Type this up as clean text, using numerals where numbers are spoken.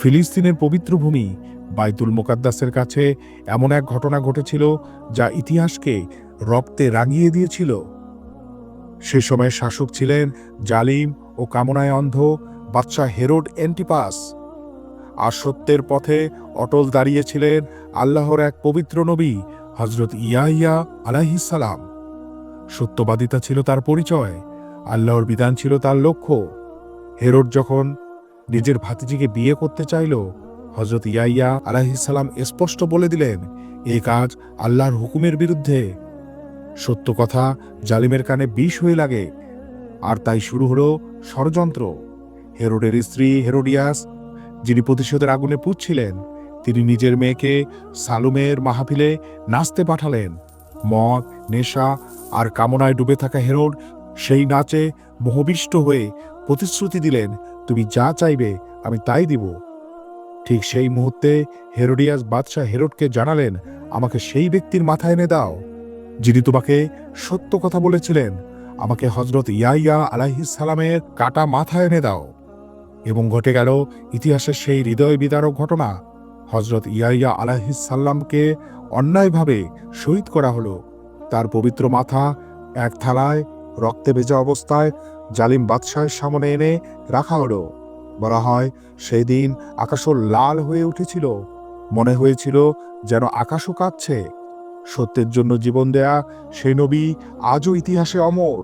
ফিলিস্তিনের পবিত্র ভূমি বাইতুল মোকাদ্দাসের কাছে এমন এক ঘটনা ঘটেছিল যা ইতিহাসকে রক্তে রাঙিয়ে দিয়েছিল। সে সময় শাসক ছিলেন জালিম ও কামনায় অন্ধ বাদশাহ হেরোড অ্যান্টিপাস। আর সত্যের পথে অটল দাঁড়িয়েছিলেন আল্লাহর এক পবিত্র নবী হযরত ইয়াহিয়া আলাইহিস সালাম। সত্যবাদিতা ছিল তার পরিচয়, আল্লাহর বিধান ছিল তার লক্ষ্য। হেরোড যখন নিজের ভাতিজিকে বিয়ে করতে চাইল, হযরত ইয়াহিয়া আলাইহিস সালাম স্পষ্ট বলে দিলেন, এই কাজ আল্লাহর হুকুমের বিরুদ্ধে। সত্য কথা জালিমের কানে বিষ হয়ে লাগে, আর তাই শুরু হলো ষড়যন্ত্র। হেরোডের স্ত্রী হেরোডিয়াস, যিনি প্রতিশোধের আগুনে পুড়ছিলেন, তিনি নিজের মেয়েকে সালুমের মাহফিলে নাচতে পাঠালেন। মদ, নেশা আর কামনায় ডুবে থাকা হেরোড সেই নাচে মোহবিষ্ট হয়ে প্রতিশ্রুতি দিলেন, তুমি যা চাইবে আমি তাই দিব। ঠিক সেই মুহূর্তে হেরোডিয়াস বাদশাহ হেরোডকে জানালেন, আমাকে সেই ব্যক্তির মাথা এনে দাও যিনি তোমাকে সত্য কথা বলেছিলেন। আমাকে হযরত ইয়াহিয়া আলাইহিস সালামের কাটা মাথা এনে দাও। এবং ঘটে গেল ইতিহাসের সেই হৃদয় বিদারক ঘটনা। হযরত ইয়াহিয়া আলাইহিস সালামকে অন্যায়ভাবে শহীদ করা হলো। তার পবিত্র মাথা এক থালায় রক্তে ভেজা অবস্থায় জালিম বাদশাহের সামনে এনে রাখা হলো। বলা হয়, সেই দিন আকাশও লাল হয়ে উঠেছিল, মনে হয়েছিল যেন আকাশও কাঁপছে। সত্যের জন্য জীবন দেয়া সেই নবী আজও ইতিহাসে অমর।